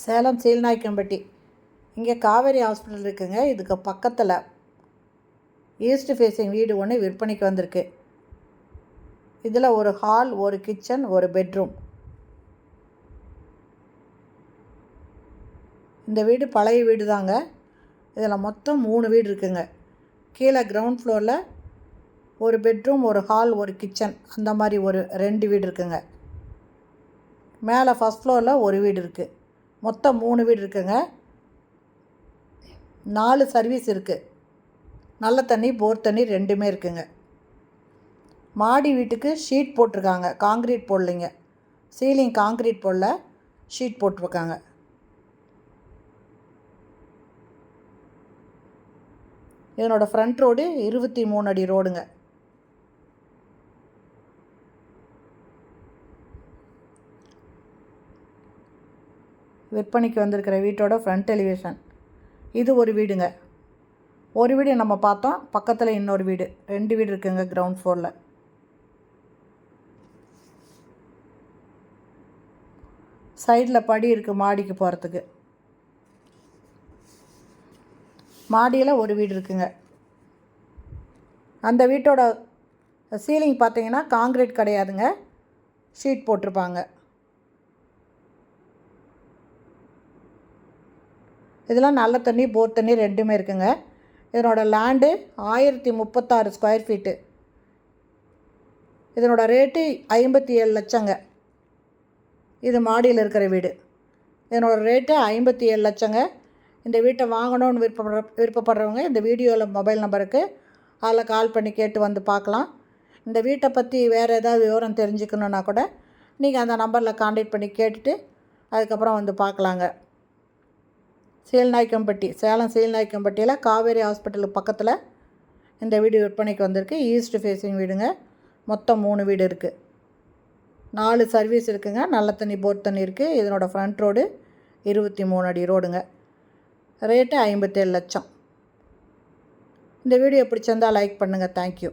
சேலம் சீல்நாயக்கம்பட்டி. இங்கே காவேரி ஹாஸ்பிட்டல் இருக்குங்க. இதுக்கு பக்கத்தில் ஈஸ்ட் ஃபேஸிங் வீடு ஒன்று விற்பனைக்கு வந்திருக்கு. இதில் ஒரு ஹால், ஒரு கிச்சன், ஒரு பெட்ரூம். இந்த வீடு பழைய வீடு தாங்க. இதில் மொத்தம் 3 வீடு இருக்குங்க. கீழே கிரவுண்ட் ஃப்ளோரில் ஒரு பெட்ரூம், ஒரு ஹால், ஒரு கிச்சன், அந்த மாதிரி ஒரு 2 வீடு இருக்குங்க. மேலே ஃபஸ்ட் ஃப்ளோரில் ஒரு வீடு இருக்குது. மொத்தம் 3 வீடு இருக்குங்க. 4 சர்வீஸ் இருக்குது. நல்ல தண்ணி, போர் தண்ணி ரெண்டுமே இருக்குங்க. மாடி வீட்டுக்கு ஷீட் போட்டிருக்காங்க, காங்க்ரீட் போடலைங்க. சீலிங் காங்க்ரீட் போடல, ஷீட் போட்டிருக்காங்க. இதனோட ஃப்ரண்ட் ரோடு 23 அடி ரோடுங்க. விற்பனைக்கு வந்திருக்கிற வீட்டோட ஃப்ரண்ட் எலிவேஷன். இது ஒரு வீடுங்க. ஒரு வீடு நம்ம பார்த்தோம், பக்கத்தில் இன்னொரு வீடு, 2 வீடு இருக்குங்க கிரவுண்ட் ஃப்ளோரில். சைடில் படி இருக்குது மாடிக்கு போகிறதுக்கு. மாடியில் ஒரு வீடு இருக்குங்க. அந்த வீட்டோட சீலிங் பார்த்தீங்கன்னா காங்க்ரீட் கிடையாதுங்க, ஷீட் போட்டிருப்பாங்க. இதெல்லாம் நல்ல தண்ணி, போர் தண்ணி ரெண்டுமே இருக்குங்க. இதனோட லேண்டு 1036 ஸ்கொயர் ஃபீட்டு. இதனோட ரேட்டு 57 லட்சங்க. இது மாடியில் இருக்கிற வீடு. இதனோட ரேட்டு 57 லட்சங்க. இந்த வீட்டை வாங்கணும்னு விருப்பப்படுறவங்க இந்த வீடியோவில் மொபைல் நம்பருக்கு அதில் கால் பண்ணி கேட்டு வந்து பார்க்கலாம். இந்த வீட்டை பற்றி வேறு ஏதாவது விவரம் தெரிஞ்சுக்கணுன்னா கூட நீங்கள் அந்த நம்பரில் கான்டாக்ட் பண்ணி கேட்டுட்டு அதுக்கப்புறம் வந்து பார்க்கலாங்க. சீல்நாயக்கம்பட்டி, சேலம் சீல்நாயக்கம்பட்டியில் காவேரி ஹாஸ்பிட்டலுக்கு பக்கத்தில் இந்த வீடு விற்பனைக்கு வந்திருக்கு. ஈஸ்ட் ஃபேஸிங் வீடுங்க. மொத்தம் 3 வீடு இருக்குது. 4 சர்வீஸ் இருக்குங்க. நல்ல தண்ணி, போர் தண்ணி இருக்குது. இதனோட ஃப்ரண்ட் ரோடு 23 அடி ரோடுங்க. ரேட்டு 57 லட்சம். இந்த வீடியோ பிடிச்சிருந்தால் லைக் பண்ணுங்கள். தேங்க்யூ.